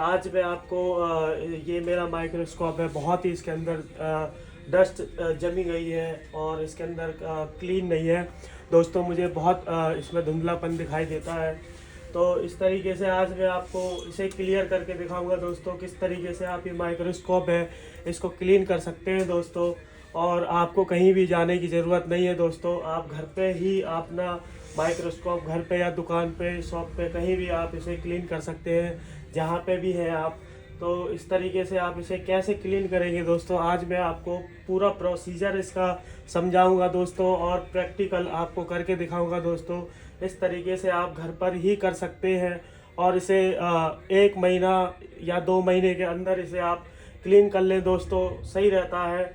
आज मैं आपको ये मेरा माइक्रोस्कोप है। बहुत ही इसके अंदर डस्ट जमी गई है और इसके अंदर क्लीन नहीं है दोस्तों। मुझे बहुत इसमें धुंधलापन दिखाई देता है। तो इस तरीके से आज मैं आपको इसे क्लियर करके दिखाऊंगा दोस्तों, किस तरीके से आप ये माइक्रोस्कोप है इसको क्लीन कर सकते हैं दोस्तों। और आपको कहीं भी जाने की ज़रूरत नहीं है दोस्तों। आप घर पे ही अपना माइक्रोस्कोप घर पे या दुकान पे शॉप पे कहीं भी आप इसे क्लीन कर सकते हैं, जहाँ पे भी है आप। तो इस तरीके से आप इसे कैसे क्लीन करेंगे दोस्तों, आज मैं आपको पूरा प्रोसीजर इसका समझाऊंगा दोस्तों और प्रैक्टिकल आपको करके दिखाऊंगा दोस्तों। इस तरीके से आप घर पर ही कर सकते हैं और इसे 1 महीना या 2 महीने के अंदर इसे आप क्लीन कर लें दोस्तों, सही रहता है।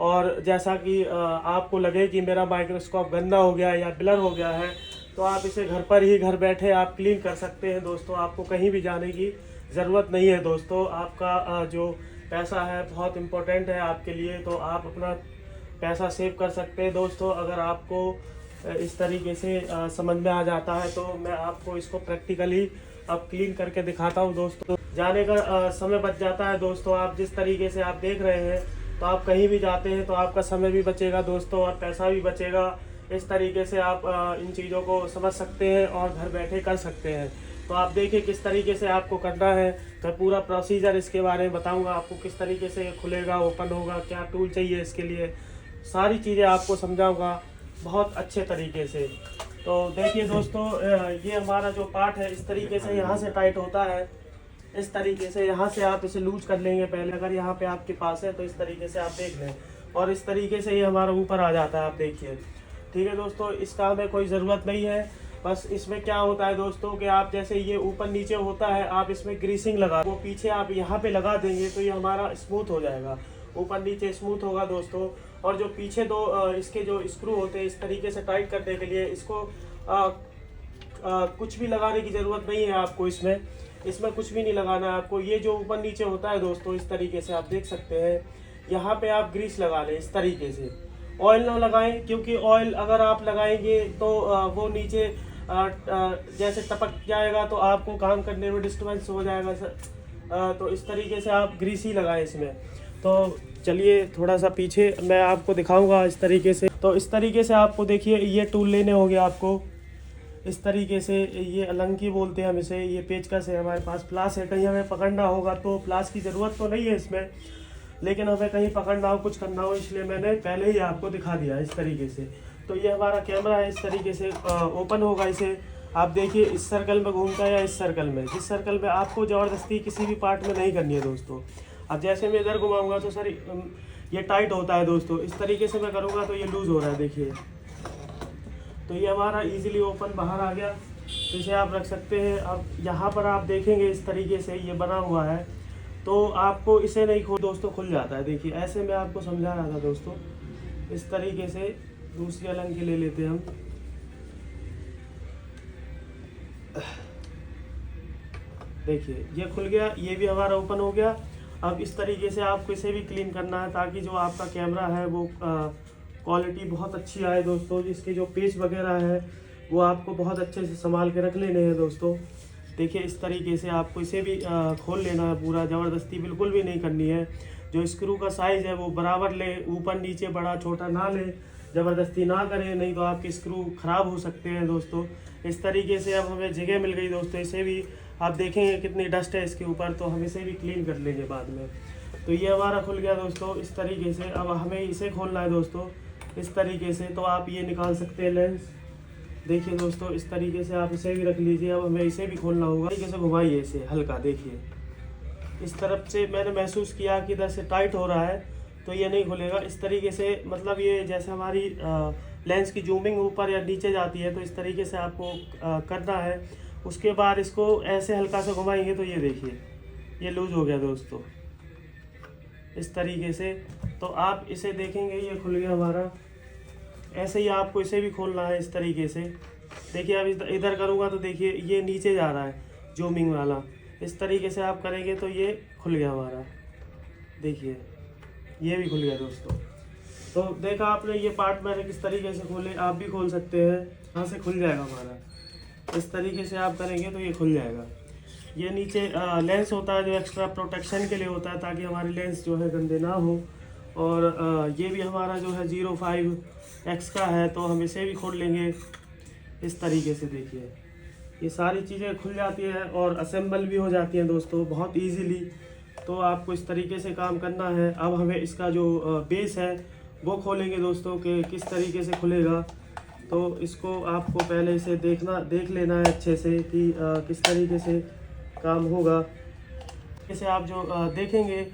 और जैसा कि आपको लगे कि मेरा माइक्रोस्कोप गंदा हो गया या ब्लर हो गया है, तो आप इसे घर पर ही घर बैठे आप क्लीन कर सकते हैं दोस्तों। आपको कहीं भी जाने की ज़रूरत नहीं है दोस्तों। आपका जो पैसा है बहुत इम्पोर्टेंट है आपके लिए, तो आप अपना पैसा सेव कर सकते हैं दोस्तों। अगर आपको इस तरीके से समझ में आ जाता है तो मैं आपको इसको प्रैक्टिकली अब क्लीन करके दिखाता हूं दोस्तों। जाने का समय बच जाता है दोस्तों। आप जिस तरीके से आप देख रहे हैं, तो आप कहीं भी जाते हैं तो आपका समय भी बचेगा दोस्तों और पैसा भी बचेगा। इस तरीके से आप इन चीज़ों को समझ सकते हैं और घर बैठे कर सकते हैं। तो आप देखिए किस तरीके से आपको करना है। मैं पूरा प्रोसीजर इसके बारे में बताऊंगा आपको, किस तरीके से ये खुलेगा, ओपन होगा, क्या टूल चाहिए इसके लिए, सारी चीज़ें आपको समझाऊंगा बहुत अच्छे तरीके से। तो देखिए दोस्तों, ये हमारा जो पार्ट है इस तरीके से यहाँ से टाइट होता है। इस तरीके से यहाँ से आप इसे लूज कर लेंगे पहले, अगर यहाँ पे आपके पास है तो इस तरीके से आप देख लें। और इस तरीके से ये हमारा ऊपर आ जाता है, आप देखिए। ठीक है दोस्तों, इसका हमें कोई ज़रूरत नहीं है। बस इसमें क्या होता है दोस्तों कि आप जैसे ये ऊपर नीचे होता है, आप इसमें ग्रीसिंग लगा, वो पीछे आप यहाँ पे लगा देंगे तो ये हमारा स्मूथ हो जाएगा, ऊपर नीचे स्मूथ होगा दोस्तों। और जो पीछे दो इसके जो स्क्रू होते हैं इस तरीके से टाइट करने के लिए, इसको कुछ भी लगाने की ज़रूरत नहीं है आपको। इसमें कुछ भी नहीं लगाना है आपको। ये जो ऊपर नीचे होता है दोस्तों, इस तरीके से आप देख सकते हैं, यहाँ पे आप ग्रीस लगा लें इस तरीके से। ऑयल ना लगाएं, क्योंकि ऑयल अगर आप लगाएंगे तो वो नीचे जैसे टपक जाएगा तो आपको काम करने में डिस्टर्बेंस हो जाएगा सर। तो इस तरीके से आप ग्रीस ही लगाएं इसमें। तो चलिए थोड़ा सा पीछे मैं आपको दिखाऊंगा इस तरीके से। तो इस तरीके से आपको देखिए ये टूल लेने होंगे आपको इस तरीके से। ये अलंकी बोलते हैं हम इसे। ये पेचकस है, हमारे पास प्लास है, कहीं हमें पकड़ना होगा तो प्लास की ज़रूरत तो नहीं है इसमें, लेकिन हमें कहीं पकड़ना हो, कुछ करना हो, इसलिए मैंने पहले ही आपको दिखा दिया इस तरीके से। तो ये हमारा कैमरा है, इस तरीके से ओपन होगा। इसे आप देखिए इस सर्कल में घूमता है या इस सर्कल में, जिस सर्कल में आपको ज़बरदस्ती किसी भी पार्ट में नहीं करनी है दोस्तों। अब जैसे मैं इधर घुमाऊँगा तो सर ये टाइट होता है दोस्तों, इस तरीके से मैं करूँगा तो ये लूज़ हो रहा है, देखिए। तो ये हमारा इजीली ओपन बाहर आ गया, तो इसे आप रख सकते हैं। अब यहाँ पर आप देखेंगे इस तरीके से ये बना हुआ है, तो आपको इसे नहीं खोल दोस्तों, खुल जाता है। देखिए ऐसे मैं आपको समझा रहा था दोस्तों। इस तरीके से दूसरी अलंगी ले लेते हैं हम। देखिए ये खुल गया, ये भी हमारा ओपन हो गया। अब इस तरीके से आपको इसे भी क्लीन करना है, ताकि जो आपका कैमरा है वो क्वालिटी बहुत अच्छी आए दोस्तों। इसके जो पेच वगैरह है वो आपको बहुत अच्छे से संभाल के रख लेने हैं दोस्तों। देखिए इस तरीके से आपको इसे भी खोल लेना है पूरा, ज़बरदस्ती बिल्कुल भी नहीं करनी है। जो स्क्रू का साइज़ है वो बराबर ले, ऊपर नीचे बड़ा छोटा ना ले, ज़बरदस्ती ना करें, नहीं तो आपके स्क्रू ख़राब हो सकते हैं दोस्तों। इस तरीके से अब हमें जगह मिल गई दोस्तों। इसे भी आप देखेंगे कितनी डस्ट है इसके ऊपर, तो हम इसे भी क्लीन कर लेंगे बाद में। तो ये हमारा खुल गया दोस्तों इस तरीके से। अब हमें इसे खोलना है दोस्तों इस तरीके से। तो आप ये निकाल सकते हैं लेंस, देखिए दोस्तों इस तरीके से आप इसे भी रख लीजिए। अब हमें इसे भी खोलना होगा, तरीके से घुमाइए इसे हल्का, देखिए इस तरफ से मैंने महसूस किया कि इधर से टाइट हो रहा है तो ये नहीं खुलेगा। इस तरीके से मतलब ये जैसे हमारी लेंस की जूमिंग ऊपर या नीचे जाती है, तो इस तरीके से आपको करना है। उसके बाद इसको ऐसे हल्का से घुमाएंगे तो ये देखिए ये लूज़ हो गया दोस्तों इस तरीके से। तो आप इसे देखेंगे ये खुल गया हमारा। ऐसे ही आपको इसे भी खोलना है इस तरीके से। देखिए अब इधर करूँगा तो देखिए ये नीचे जा रहा है जूमिंग वाला। इस तरीके से आप करेंगे तो ये खुल गया हमारा, देखिए ये भी खुल गया दोस्तों। तो देखा आपने ये पार्ट मैंने किस तरीके से खोले, आप भी खोल सकते हैं। यहाँ से खुल जाएगा हमारा, इस तरीके से आप करेंगे तो ये खुल जाएगा। ये नीचे लेंस होता है जो एक्स्ट्रा प्रोटेक्शन के लिए होता है, ताकि हमारे लेंस जो है गंदे ना हो। और ये भी हमारा जो है 05X का है, तो हम इसे भी खोल लेंगे इस तरीके से। देखिए ये सारी चीज़ें खुल जाती हैं और असेंबल भी हो जाती हैं दोस्तों बहुत इजीली। तो आपको इस तरीके से काम करना है। अब हमें इसका जो बेस है वो खोलेंगे दोस्तों कि किस तरीके से खुलेगा। तो इसको आपको पहले इसे देख लेना है अच्छे से कि किस तरीके से काम होगा। जैसे आप जो देखेंगे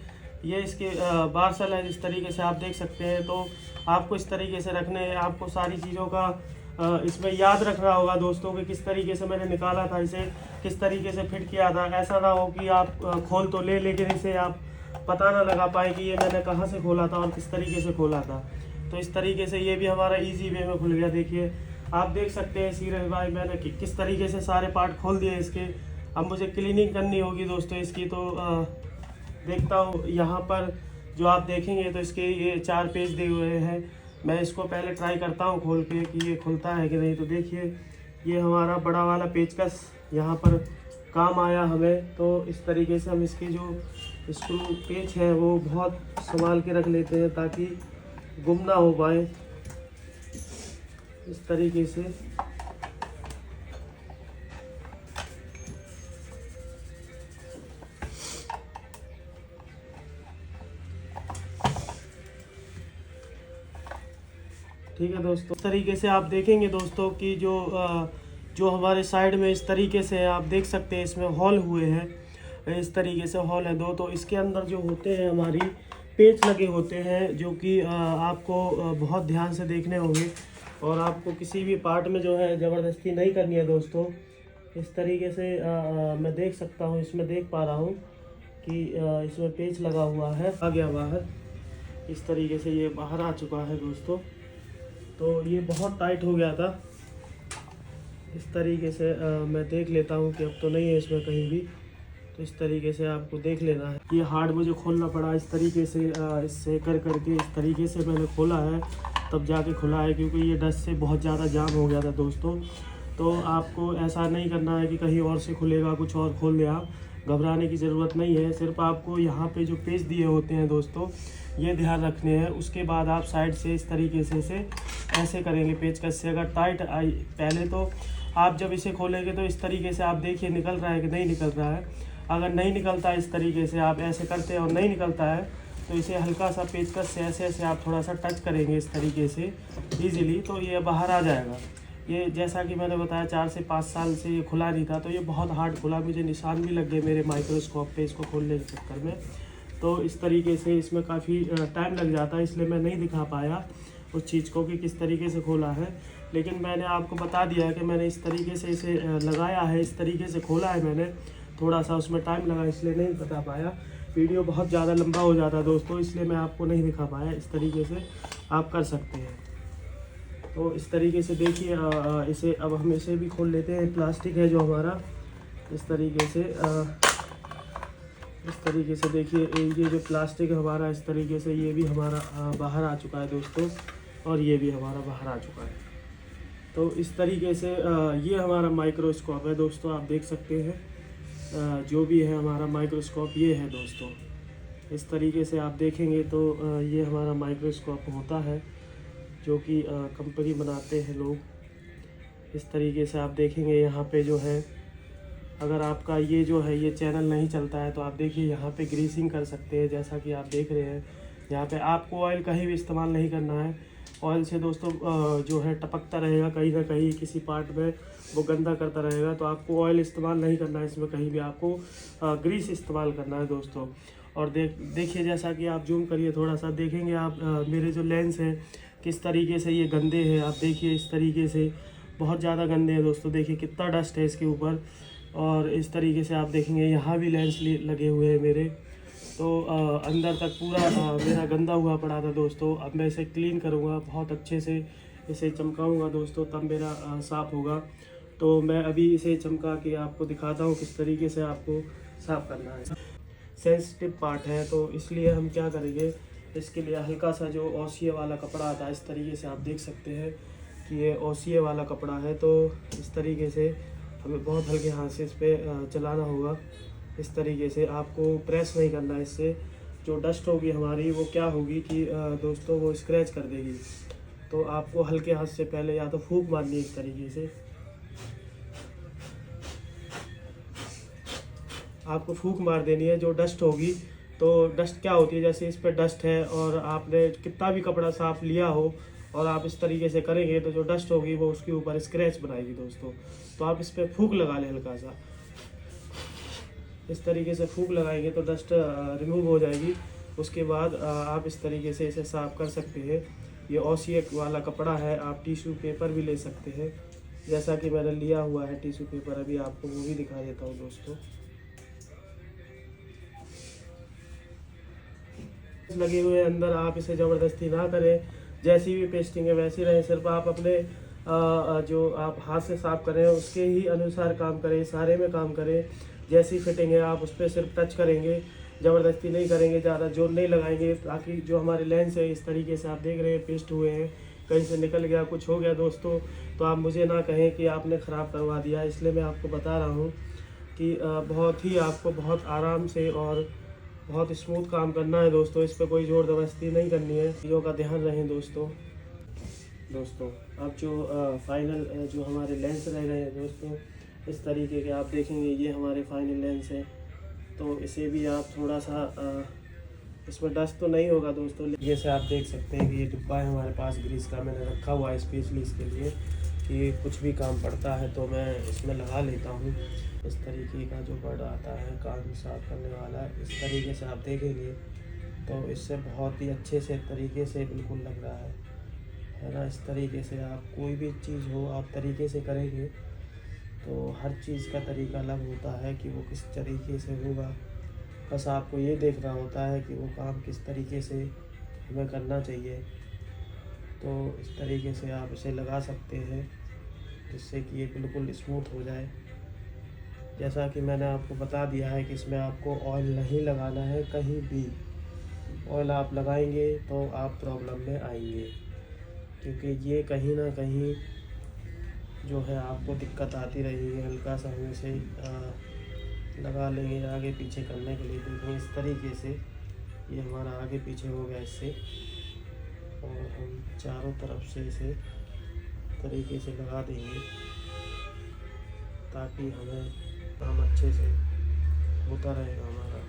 ये इसके बार्सल है, जिस तरीके से आप देख सकते हैं। तो आपको इस तरीके से रखने हैं, आपको सारी चीज़ों का इसमें याद रखना होगा दोस्तों कि किस तरीके से मैंने निकाला था, इसे किस तरीके से फिट किया था। ऐसा ना हो कि आप खोल तो ले लेकिन इसे आप पता ना लगा पाए कि ये मैंने कहाँ से खोला था और किस तरीके से खोला था। तो इस तरीके से ये भी हमारा इजी वे में खुल गया। देखिए आप देख सकते हैं सीरियस भाई मैंने किस तरीके से सारे पार्ट खोल दिए इसके। अब मुझे क्लीनिंग करनी होगी दोस्तों इसकी। तो देखता हूँ यहाँ पर जो आप देखेंगे तो इसके ये 4 पेज दिए हुए हैं। मैं इसको पहले ट्राई करता हूँ खोल के कि ये खुलता है कि नहीं। तो देखिए ये हमारा बड़ा वाला पेचकस यहाँ पर काम आया हमें। तो इस तरीके से हम इसके जो स्क्रू पेच हैं वो बहुत संभाल के रख लेते हैं ताकि गुम ना हो पाए। इस तरीके से ठीक है दोस्तों। इस तरीके से आप देखेंगे दोस्तों कि जो हमारे साइड में इस तरीके से आप देख सकते हैं इसमें हॉल हुए हैं। इस तरीके से हॉल है 2। तो इसके अंदर जो होते हैं हमारी पेच लगे होते हैं जो कि आपको बहुत ध्यान से देखने होंगे और आपको किसी भी पार्ट में जो है ज़बरदस्ती नहीं करनी है दोस्तों। इस तरीके से मैं देख सकता हूँ, इसमें देख पा रहा हूँ कि इसमें पेच लगा हुआ है। आ गया बाहर, इस तरीके से ये बाहर आ चुका है दोस्तों। तो ये बहुत टाइट हो गया था। इस तरीके से मैं देख लेता हूँ कि अब तो नहीं है इसमें कहीं भी। तो इस तरीके से आपको देख लेना है। ये हार्ड मुझे खोलना पड़ा इस तरीके से, इससे करके इस तरीके से मैंने खोला है तब जाके खुला है, क्योंकि ये डस्ट से बहुत ज़्यादा जाम हो गया था दोस्तों। तो आपको ऐसा नहीं करना है कि कहीं और से खुलेगा कुछ और खोल दे। आप घबराने की ज़रूरत नहीं है। सिर्फ आपको यहाँ पे जो पेज दिए होते हैं दोस्तों ये ध्यान रखने हैं। उसके बाद आप साइड से इस तरीके से ऐसे करेंगे पेचकस से। अगर टाइट आई पहले तो आप जब इसे खोलेंगे तो इस तरीके से आप देखिए निकल रहा है कि नहीं निकल रहा है। अगर नहीं निकलता इस तरीके से आप ऐसे करते हैं और नहीं निकलता है तो इसे हल्का सा पेचकस से ऐसे आप थोड़ा सा टच करेंगे इस तरीके से ईज़िली, तो ये बाहर आ जाएगा। ये जैसा कि मैंने बताया 4 से 5 साल से ये खुला नहीं था, तो ये बहुत हार्ड खुला। मुझे निशान भी लग गए मेरे माइक्रोस्कोप पे इसको खोलने के चक्कर में। तो इस तरीके से इसमें काफ़ी टाइम लग जाता है, इसलिए मैं नहीं दिखा पाया उस चीज़ को कि किस तरीके से खोला है। लेकिन मैंने आपको बता दिया है कि मैंने इस तरीके से इसे लगाया है, इस तरीके से खोला है मैंने। थोड़ा सा उसमें टाइम लगा इसलिए नहीं बता पाया। वीडियो बहुत ज़्यादा लंबा हो जाता दोस्तों, इसलिए मैं आपको नहीं दिखा पाया। इस तरीके से आप कर सकते हैं। तो इस तरीके से देखिए इसे अब हम इसे भी खोल लेते हैं। प्लास्टिक है जो हमारा, इस तरीके से देखिए ये जो प्लास्टिक है हमारा इस तरीके से ये भी हमारा बाहर आ चुका है दोस्तों, और ये भी हमारा बाहर आ चुका है। तो इस तरीके से ये हमारा माइक्रोस्कोप है दोस्तों। आप देख सकते हैं जो भी है हमारा माइक्रोस्कोप ये है दोस्तों। इस तरीके से आप देखेंगे तो ये हमारा माइक्रोस्कोप होता है जो कि कंपनी बनाते हैं लोग। इस तरीके से आप देखेंगे यहाँ पे जो है, अगर आपका ये जो है ये चैनल नहीं चलता है तो आप देखिए यहाँ पे ग्रीसिंग कर सकते हैं। जैसा कि आप देख रहे हैं यहाँ पे आपको ऑयल कहीं भी इस्तेमाल नहीं करना है। ऑयल से दोस्तों जो है टपकता रहेगा कहीं ना कहीं, किसी पार्ट में वो गंदा करता रहेगा। तो आपको ऑयल इस्तेमाल नहीं करना है इसमें कहीं भी, आपको ग्रीस इस्तेमाल करना है दोस्तों। और देखिए जैसा कि आप जूम करिए थोड़ा सा, देखेंगे आप मेरे जो लेंस हैं किस तरीके से ये गंदे हैं। आप देखिए इस तरीके से बहुत ज़्यादा गंदे हैं दोस्तों। देखिए कितना डस्ट है इसके ऊपर। और इस तरीके से आप देखेंगे यहाँ भी लेंस लगे हुए हैं मेरे। तो अंदर तक पूरा मेरा गंदा हुआ पड़ा था दोस्तों। अब मैं इसे क्लीन करूँगा, बहुत अच्छे से इसे चमकाऊँगा दोस्तों, तब मेरा साफ़ होगा। तो मैं अभी इसे चमका के आपको दिखाता हूँ किस तरीके से आपको साफ़ करना है। सेंसिटिव पार्ट है तो इसलिए हम क्या करेंगे, इसके लिए हल्का सा जो ओसिए वाला कपड़ा आता है, इस तरीके से आप देख सकते हैं कि ये ओसिए वाला कपड़ा है। तो इस तरीके से हमें बहुत हल्के हाथ से इस पर चलाना होगा। इस तरीके से आपको प्रेस नहीं करना है। इससे जो डस्ट होगी हमारी वो क्या होगी कि दोस्तों वो स्क्रैच कर देगी। तो आपको हल्के हाथ से पहले या तो फूंक मारनी है इस तरीके से। आपको फूंक मार देनी है। जो डस्ट होगी तो डस्ट क्या होती है, जैसे इस पर डस्ट है और आपने कितना भी कपड़ा साफ लिया हो और आप इस तरीके से करेंगे तो जो डस्ट होगी वो उसके ऊपर स्क्रैच बनाएगी दोस्तों। तो आप इस पर फूंक लगा लें हल्का सा। इस तरीके से फूंक लगाएंगे तो डस्ट रिमूव हो जाएगी। उसके बाद आप इस तरीके से इसे साफ कर सकते हैं। ये ओसियक वाला कपड़ा है। आप टिश्यू पेपर भी ले सकते हैं, जैसा कि मैंने लिया हुआ है टिश्यू पेपर। अभी आपको वो भी दिखा देता हूँ दोस्तों। लगे हुए अंदर आप इसे ज़बरदस्ती ना करें। जैसी भी पेस्टिंग है वैसी रहे। सिर्फ आप अपने जो आप हाथ से साफ करें उसके ही अनुसार काम करें, सारे में काम करें। जैसी फिटिंग है आप उस पर सिर्फ टच करेंगे, ज़बरदस्ती नहीं करेंगे, ज़्यादा जोर नहीं लगाएंगे। ताकि जो हमारे लेंस है इस तरीके से आप देख रहे हैं पेस्ट हुए हैं, कहीं से निकल गया, कुछ हो गया दोस्तों तो आप मुझे ना कहें कि आपने ख़राब करवा दिया। इसलिए मैं आपको बता रहा हूँ कि बहुत ही आपको बहुत आराम से और बहुत स्मूथ काम करना है दोस्तों। इस पर कोई ज़ोर ज़बरदस्ती नहीं करनी है। चीज़ों का ध्यान रखें दोस्तों। अब जो फाइनल जो हमारे लेंस रह गए हैं दोस्तों, इस तरीके के आप देखेंगे ये हमारे फाइनल लेंस है। तो इसे भी आप थोड़ा सा इसमें डस्ट तो नहीं होगा दोस्तों। जैसे आप देख सकते हैं कि ये डिब्बा है हमारे पास ग्रीस का, मैंने रखा हुआ है स्पेशली इसके लिए कि कुछ भी काम पड़ता है तो मैं इसमें लगा लेता हूँ। इस तरीके का जो बर्ड आता है कान साफ करने वाला, इस तरीके से आप देखेंगे तो इससे बहुत ही अच्छे से तरीके से बिल्कुल लग रहा है ना। इस तरीके से आप कोई भी चीज़ हो आप तरीके से करेंगे तो हर चीज़ का तरीका अलग होता है कि वो किस तरीके से होगा। बस आपको ये देखना होता है कि वो काम किस तरीके से हमें करना चाहिए। तो इस तरीके से आप इसे लगा सकते हैं जिससे कि ये बिल्कुल स्मूथ हो जाए। जैसा कि मैंने आपको बता दिया है कि इसमें आपको ऑयल नहीं लगाना है कहीं भी। ऑयल आप लगाएंगे तो आप प्रॉब्लम में आएंगे, क्योंकि ये कहीं ना कहीं जो है आपको दिक्कत आती रहेगी। हल्का सा हम इसे लगा लेंगे आगे पीछे करने के लिए। देखें इस तरीके से ये हमारा आगे पीछे हो गया इससे, और हम चारों तरफ से इसे तरीके से लगा देंगे ताकि हमें काम अच्छे से होता रहेगा हमारा।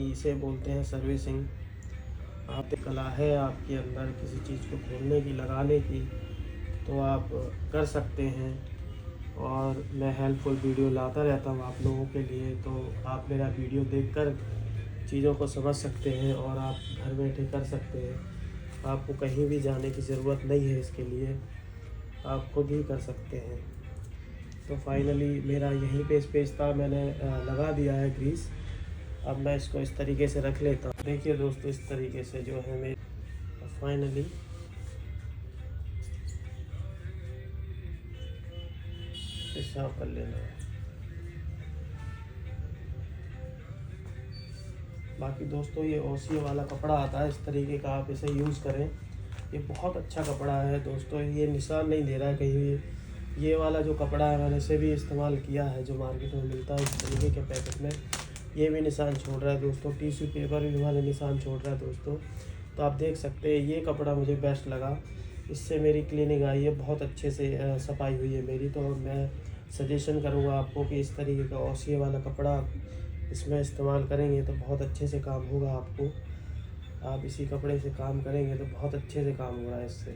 इसे बोलते हैं सर्विसिंग। आप कला है आपके अंदर किसी चीज़ को खोलने की, लगाने की, तो आप कर सकते हैं। और मैं हेल्पफुल वीडियो लाता रहता हूँ आप लोगों के लिए। तो आप मेरा वीडियो देखकर चीज़ों को समझ सकते हैं और आप घर बैठे कर सकते हैं। आपको कहीं भी जाने की ज़रूरत नहीं है इसके लिए, आप खुद ही कर सकते हैं। तो फाइनली मेरा यहीं पे स्पेस था, मैंने लगा दिया है ग्रीस। अब मैं इसको इस तरीके से रख लेता हूँ। देखिए दोस्तों इस तरीके से जो है मेरे फाइनली साफ कर लेना है। बाकी दोस्तों ये ओसियो वाला कपड़ा आता है, इस तरीके का आप इसे यूज़ करें। ये बहुत अच्छा कपड़ा है दोस्तों, ये निशान नहीं दे रहा है कहीं भी। ये वाला जो कपड़ा है मैंने इसे भी इस्तेमाल किया है, जो मार्केट में मिलता है इस तरीके के पैकेट में। ये भी निशान छोड़ रहा है दोस्तों, टिश्यू पेपर भी हमारे निशान छोड़ रहा है दोस्तों। तो आप देख सकते हैं ये कपड़ा मुझे बेस्ट लगा, इससे मेरी क्लीनिंग आई है, बहुत अच्छे से सफाई हुई है मेरी। तो मैं सजेशन करूँगा आपको कि इस तरीके का ओसियो वाला कपड़ा इसमें इस्तेमाल करेंगे तो बहुत अच्छे से काम होगा आपको। आप इसी कपड़े से काम करेंगे तो बहुत अच्छे से काम हो रहा है इससे।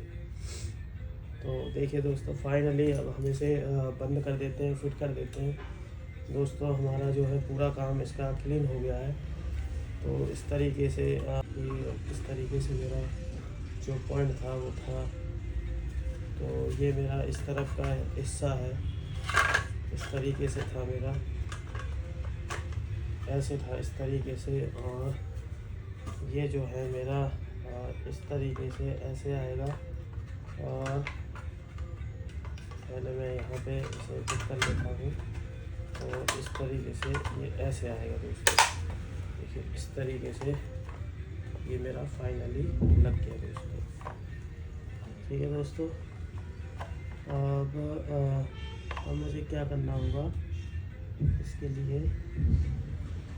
तो देखिए दोस्तों फाइनली अब हम इसे बंद कर देते हैं, फिट कर देते हैं दोस्तों। हमारा जो है पूरा काम इसका क्लीन हो गया है। तो इस तरीके से इस तरीके से मेरा जो पॉइंट था वो था। तो ये मेरा इस तरफ का हिस्सा है, इस तरीके से था मेरा, ऐसे था इस तरीके से। और ये जो है मेरा इस तरीके से ऐसे आएगा। और पहले मैं यहाँ पे इसे फिट कर लेता हूँ। और इस तरीके से ये ऐसे आएगा दोस्तों। देखिए इस तरीके से ये मेरा फाइनली लग गया दोस्तों। ठीक है दोस्तों, अब मुझे क्या करना होगा इसके लिए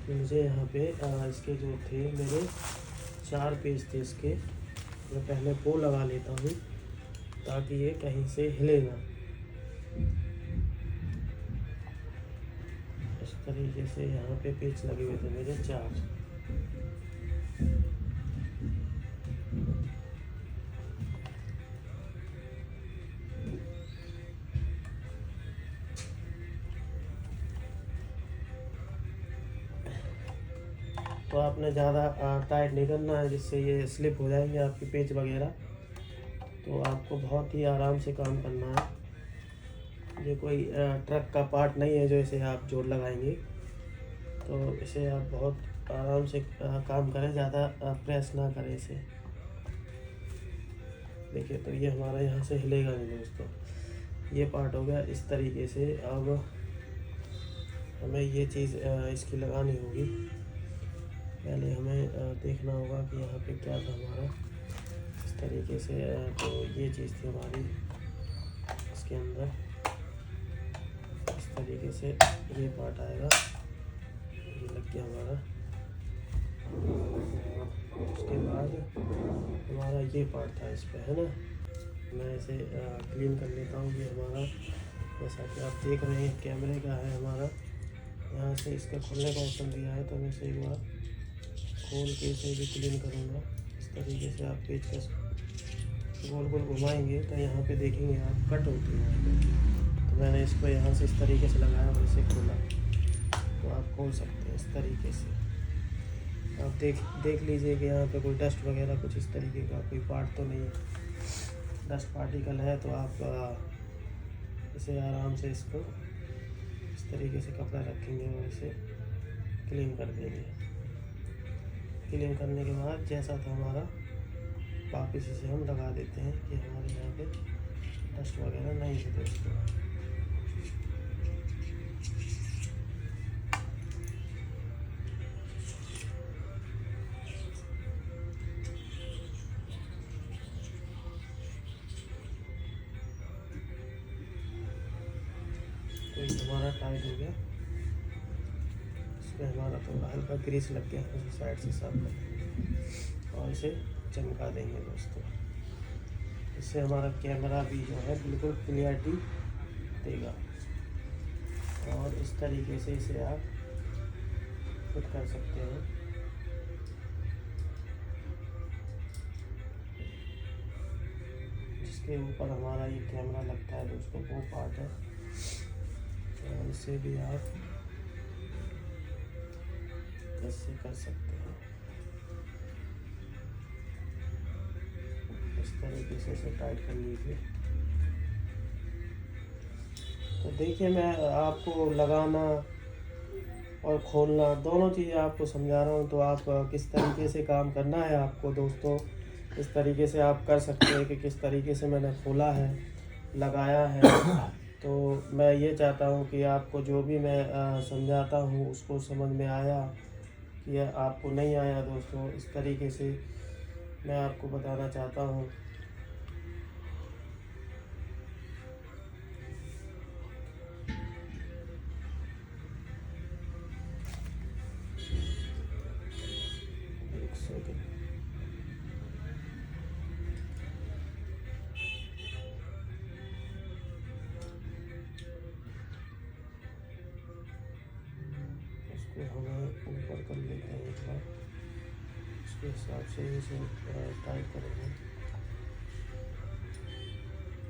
कि मुझे यहाँ पे इसके जो थे मेरे 4 पेज थे इसके, मैं पहले वो लगा लेता हूँ ताकि ये कहीं से हिले ना। इस तरीके से यहाँ पे पेज लगे हुए थे मेरे 4। तो आपने ज़्यादा टाइट नहीं करना है जिससे ये स्लिप हो जाएंगे आपके पेज वगैरह। तो आपको बहुत ही आराम से काम करना है। ये कोई ट्रक का पार्ट नहीं है जो इसे आप जोड़ लगाएंगे। तो इसे आप बहुत आराम से काम करें, ज़्यादा प्रेस ना करें इसे। देखिए तो ये हमारा यहाँ से हिलेगा नहीं दोस्तों। ये पार्ट हो गया इस तरीके से। अब हमें ये चीज़ इसकी लगानी होगी। पहले हमें देखना होगा कि यहाँ पे क्या था हमारा। इस तरीके से तो ये चीज़ थी हमारी इसके अंदर। इस तरीके से ये पार्ट आएगा, ये लग गया हमारा। उसके बाद हमारा ये पार्ट था इस पे, है ना। मैं इसे क्लीन कर लेता हूँ। ये हमारा जैसा कि आप देख रहे हैं कैमरे का है हमारा। यहाँ से इसका खुलने का ऑप्शन दिया है, तो मैं इसे एक बार खोल के इसे भी क्लीन करूँगा। इस तरीके से आप पेज का गोल गोल घुमाएंगे तो यहाँ पे देखेंगे आप कट होती है यहाँ पे। तो मैंने इसको यहाँ से इस तरीके से लगाया और इसे खोला, तो आप खोल सकते हैं इस तरीके से। आप देख लीजिए कि यहाँ पे कोई डस्ट वगैरह कुछ इस तरीके का कोई पार्ट तो नहीं है। डस्ट पार्टिकल है तो आप इसे आराम से इसको इस तरीके से कपड़ा रखेंगे और इसे क्लीन कर देंगे। क्लीन करने के बाद जैसा था हमारा वापस इसे हम लगा देते हैं कि हमारे यहाँ पे डस्ट वगैरह नहीं है दोस्तों। तो ये हमारा टाइट हो गया। इसमें हमारा थोड़ा हल्का ग्रीस लग गया, उस साइड से साफ कर और इसे चमका देंगे दोस्तों। इससे हमारा कैमरा भी जो है बिल्कुल क्लियरिटी देगा। और इस तरीके से इसे आप फिट कर सकते हैं। जिसके ऊपर हमारा ये कैमरा लगता है दोस्तों, वो पार्ट है। और इसे भी आप ऐसे कर सकते हैं। इस तरीके से इसे टाइट कर लीजिए। तो देखिए मैं आपको लगाना और खोलना दोनों चीज़ें आपको समझा रहा हूँ। तो आप किस तरीके से काम करना है आपको दोस्तों, इस तरीके से आप कर सकते हैं कि किस तरीके से मैंने खोला है, लगाया है। तो मैं ये चाहता हूँ कि आपको जो भी मैं समझाता हूँ उसको समझ में आया कि आपको नहीं आया दोस्तों, इस तरीके से मैं आपको बताना चाहता हूँ। एक सेकंड। इसको हमें ऊपर कर लेते हैं एक बार। इसके हिसाब से इसे टाइट करेंगे।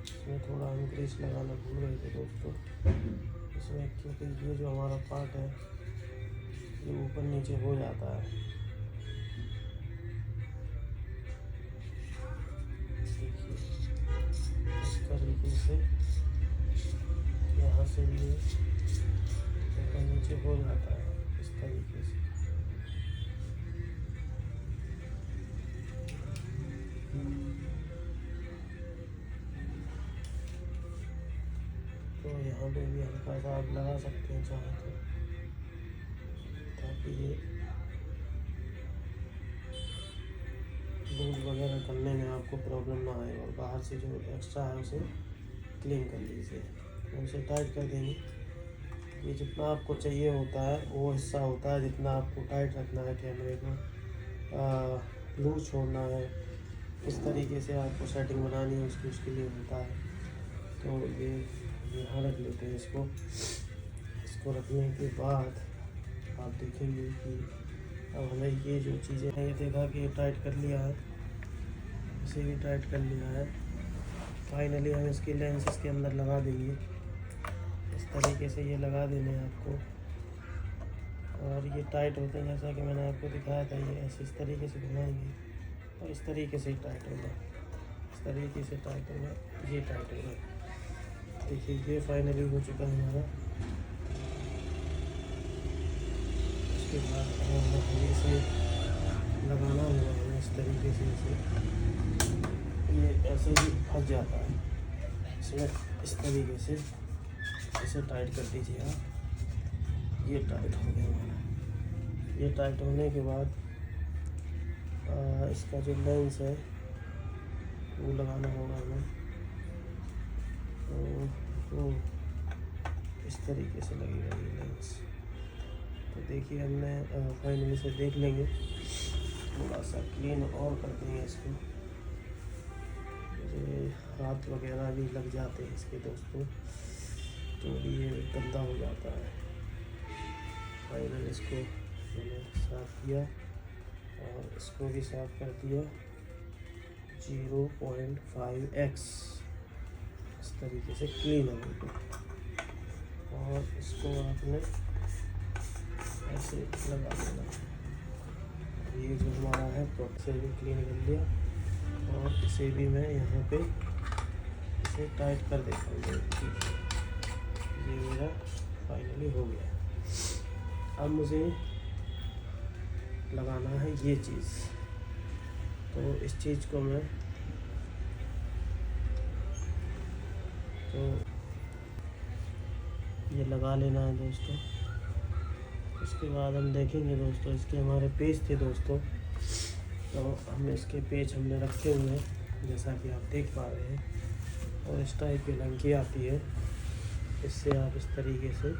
इसमें थोड़ा हम ग्रीस लगाना भूल गए थे दोस्तों इसमें, क्योंकि ये जो हमारा पार्ट है ये ऊपर नीचे हो जाता है। देखिए इस तरीके से यहाँ से भी ऊपर नीचे हो जाता है इस तरीके से। तो यहाँ पे भी हल्का सा आप लगा सकते हैं चाहे तो, ताकि ये लूज वगैरह करने में आपको प्रॉब्लम ना आए, और बाहर से जो एक्स्ट्रा है उसे क्लीन कर लीजिए, उसे टाइट कर देंगे। ये जितना आपको चाहिए होता है वो हिस्सा होता है, जितना आपको टाइट रखना है कैमरे को, लूज छोड़ना है, इस तरीके से आपको सेटिंग बनानी है उसके लिए होता है। तो ये यहाँ रख लेते हैं इसको रखने के बाद आप देखेंगे कि अब हमें ये जो चीज़ें हैं, ये देखा कि ये टाइट कर लिया है, इसे भी टाइट कर लिया है। फाइनली हम इसकी लेंस इसके अंदर लगा देंगे, इस तरीके से ये लगा देने हैं आपको। और ये टाइट होते हैं जैसा कि मैंने आपको दिखाया था, ये ऐसे इस तरीके से घुमाएंगे और इस तरीके से टाइट होगा, इस तरीके से टाइट होगा, ये टाइट होगा। देखिए ये फाइनली हो चुका है हमारा। उसके बाद हमें इसे लगाना होगा, हमें इस तरीके से ये ऐसे ही फंस जाता है इसमें, इस तरीके से इसे टाइट कर दीजिए आप। ये टाइट हो गया हमारा। ये टाइट होने के बाद इसका जो लेंस है वो लगाना होगा हमें, तो इस तरीके से लगेगा ये लेंस। तो देखिए हमने फाइनली से देख लेंगे, थोड़ा सा क्लीन और कर देंगे इसको। मुझे हाथ वगैरह भी लग जाते हैं इसके दोस्तों, तो भी ये गंदा हो जाता है। फाइनल इसको मैंने साफ़ किया और इसको भी साफ़ कर दिया 0.5x, इस तरीके से क्लीन है बिल्कुल। और इसको आपने ऐसे लगा देना। ये जो हमारा है तो से भी क्लीन कर लिया, और इसे भी मैं यहाँ पे इसे टाइट कर देता हूँ। ये मेरा फाइनली हो गया। अब मुझे लगाना है ये चीज़, तो इस चीज़ को मैं तो ये लगा लेना है दोस्तों। उसके बाद हम देखेंगे दोस्तों, इसके हमारे पेज थे दोस्तों, तो हमने इसके पेज हमने रखे हुए हैं जैसा कि आप देख पा रहे हैं। और इस टाइप की लंकी आती है, इससे आप इस तरीके से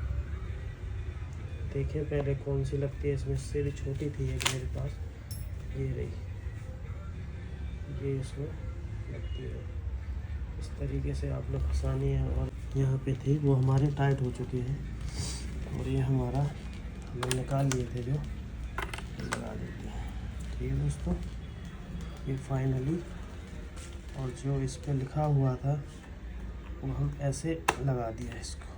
देखें पहले कौन सी लगती है। इसमें से भी छोटी थी एक मेरे पास, ये रही, ये इसमें लगती है। इस तरीके से आपने फंसानी है, और यहाँ पे थी वो हमारे टाइट हो चुके हैं, और ये हमारा हमने निकाल लिए थे जो लगा देते हैं। ठीक है दोस्तों, ये फाइनली, और जो इस पर लिखा हुआ था वो हम ऐसे लगा दिया इसको।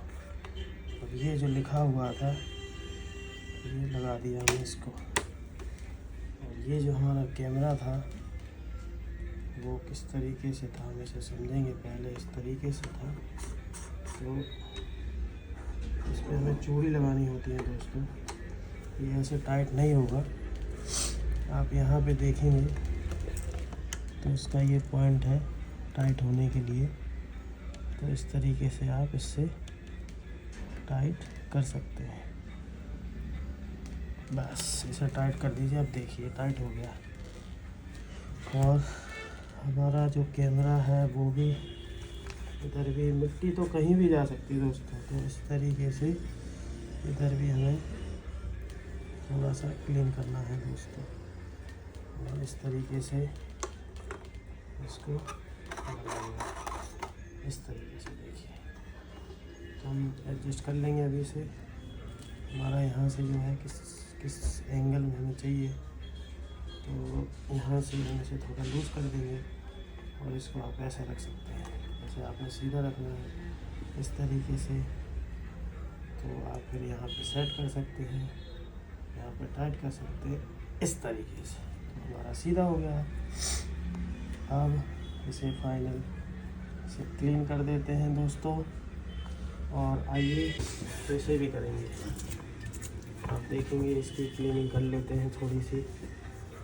अब ये जो लिखा हुआ था ये लगा दिया हमने इसको। और ये जो हमारा कैमरा था वो किस तरीके से था हम इसे समझेंगे। पहले इस तरीके से था, तो इसमें हमें चूड़ी लगानी होती है दोस्तों। ये ऐसे टाइट नहीं होगा, आप यहाँ पे देखेंगे तो इसका ये पॉइंट है टाइट होने के लिए, तो इस तरीके से आप इससे टाइट कर सकते हैं। बस इसे टाइट कर दीजिए। अब देखिए टाइट हो गया, और हमारा जो कैमरा है वो भी इधर भी, मिट्टी तो कहीं भी जा सकती है दोस्तों, तो इस तरीके से इधर भी हमें थोड़ा सा क्लीन करना है दोस्तों। और इस तरीके से इसको लगाएंगे, इस तरीके से देखिए। तो हम एडजस्ट कर लेंगे अभी से। हमारा यहाँ से जो है किस एंगल में हमें चाहिए, तो यहाँ से हम इसे थोड़ा लूज़ कर देंगे, और इसको आप ऐसे रख सकते हैं। जैसे आपने सीधा रखना है इस तरीके से, तो आप फिर यहाँ पे सेट कर सकते हैं, यहाँ पे टाइट कर सकते हैं इस तरीके से। तो हमारा सीधा हो गया। अब इसे फाइनल इसे क्लीन कर देते हैं दोस्तों, और आइए तो इसे भी करेंगे। आप देखेंगे इसकी क्लीनिंग कर लेते हैं, थोड़ी सी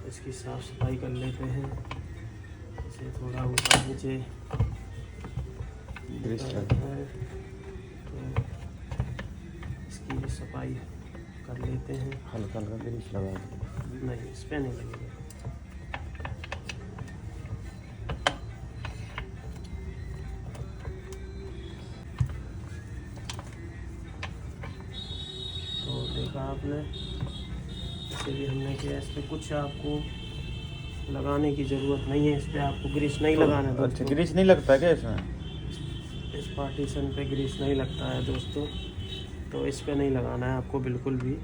इसकी साफ़ सफाई कर लेते हैं। इसे थोड़ा ऊपर नीचे तो इसकी भी सफाई कर लेते हैं। हल्का हल्का ग्रीस लगा देते हैं। नहीं, इस पर नहीं लगेगा। आपने इसे भी हमने किया। इस पर कुछ आपको लगाने की ज़रूरत नहीं है, इस पर आपको ग्रीस नहीं लगाना है अच्छा, दोस्तों। ग्रीस नहीं लगता क्या इसमें? इस पार्टीशन पे ग्रीस नहीं लगता है दोस्तों, तो इस पे नहीं लगाना है आपको बिल्कुल भी।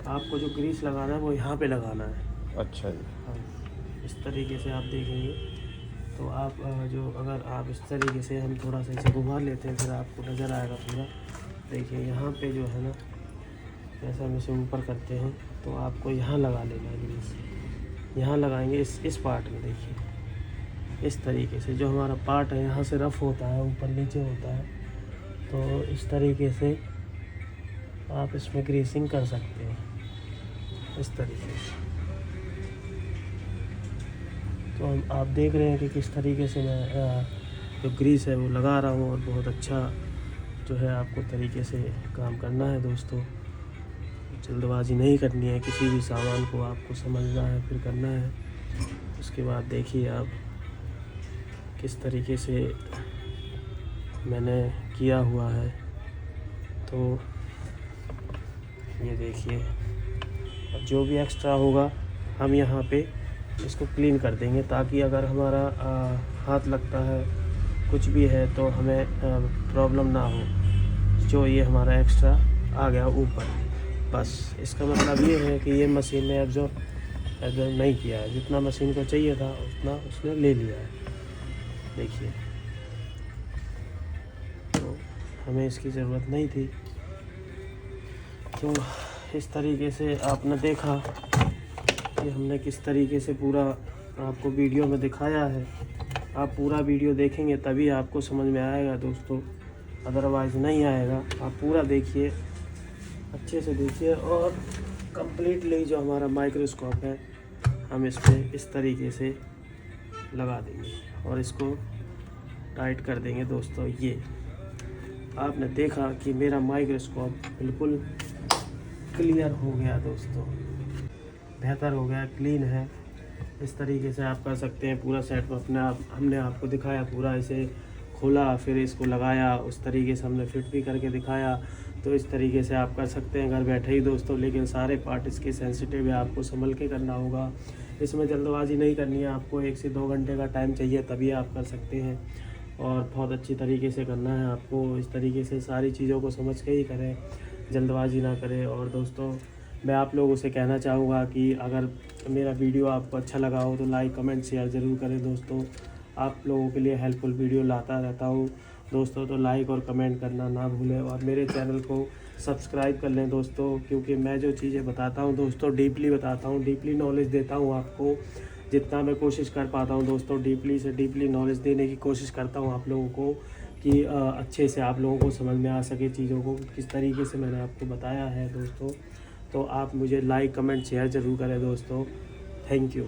आपको जो ग्रीस लगाना है वो यहाँ पे लगाना है। अच्छा जी। हाँ, इस तरीके से आप देखेंगे तो आप जो अगर आप इस तरीके से हम थोड़ा सा इसे घुमा लेते हैं, फिर आपको नज़र आएगा पूरा। देखिए यहाँ पे जो है ना, जैसे हम इसे ऊपर करते हैं तो आपको यहाँ लगा लेना है ग्रीस। यहाँ लगाएंगे इस पार्ट में। देखिए इस तरीके से जो हमारा पार्ट है यहाँ से रफ़ होता है, ऊपर नीचे होता है, तो इस तरीके से आप इसमें ग्रीसिंग कर सकते हैं इस तरीके से। तो हम आप देख रहे हैं कि किस तरीके से मैं जो ग्रीस है वो लगा रहा हूँ, और बहुत अच्छा जो है आपको तरीके से काम करना है दोस्तों। जल्दबाजी नहीं करनी है, किसी भी सामान को आपको समझना है फिर करना है। उसके बाद देखिए आप किस तरीके से मैंने किया हुआ है। तो ये देखिए, अब जो भी एक्स्ट्रा होगा हम यहाँ पे इसको क्लीन कर देंगे, ताकि अगर हमारा हाथ लगता है कुछ भी है तो हमें प्रॉब्लम ना हो। जो ये हमारा एक्स्ट्रा आ गया ऊपर, बस इसका मतलब ये है कि ये मशीन ने एब्जॉर्ब नहीं किया है। जितना मशीन को चाहिए था उतना उसने ले लिया है। देखिए, तो हमें इसकी ज़रूरत नहीं थी। तो इस तरीके से आपने देखा कि हमने किस तरीके से पूरा आपको वीडियो में दिखाया है। आप पूरा वीडियो देखेंगे तभी आपको समझ में आएगा दोस्तों, अदरवाइज़ नहीं आएगा। आप पूरा देखिए, अच्छे से देखिए, और कंप्लीटली जो हमारा माइक्रोस्कोप है हम इस पर इस तरीके से लगा देंगे और इसको टाइट कर देंगे दोस्तों। ये आपने देखा कि मेरा माइक्रोस्कोप बिल्कुल क्लियर हो गया दोस्तों, बेहतर हो गया, क्लीन है। इस तरीके से आप कर सकते हैं पूरा सेट अपने आप। हमने आपको दिखाया पूरा, इसे खोला फिर इसको लगाया, उस तरीके से हमने फिट भी करके दिखाया। तो इस तरीके से आप कर सकते हैं घर बैठे ही दोस्तों, लेकिन सारे पार्ट इसके सेंसिटिव है, आपको संभल के करना होगा। इसमें जल्दबाजी नहीं करनी है, आपको 1 से 2 घंटे का टाइम चाहिए, तभी आप कर सकते हैं। और बहुत अच्छी तरीके से करना है आपको। इस तरीके से सारी चीज़ों को समझ के ही करें, जल्दबाजी ना करें। और दोस्तों मैं आप लोगों से कहना चाहूँगा कि अगर मेरा वीडियो आपको अच्छा लगा हो तो लाइक कमेंट शेयर ज़रूर करें दोस्तों। आप लोगों के लिए हेल्पफुल वीडियो लाता रहता हूँ दोस्तों, तो लाइक और कमेंट करना ना भूलें। और मेरे चैनल को सब्सक्राइब कर लें दोस्तों, क्योंकि मैं जो चीज़ें बताता हूँ दोस्तों डीपली बताता हूँ, डीपली नॉलेज देता हूँ आपको। जितना मैं कोशिश कर पाता हूँ दोस्तों, डीपली से डीपली नॉलेज देने की कोशिश करता हूँ आप लोगों को, कि अच्छे से आप लोगों को समझ में आ सके चीज़ों को, किस तरीके से मैंने आपको बताया है दोस्तों। तो आप मुझे लाइक कमेंट शेयर ज़रूर करें दोस्तों। Thank you.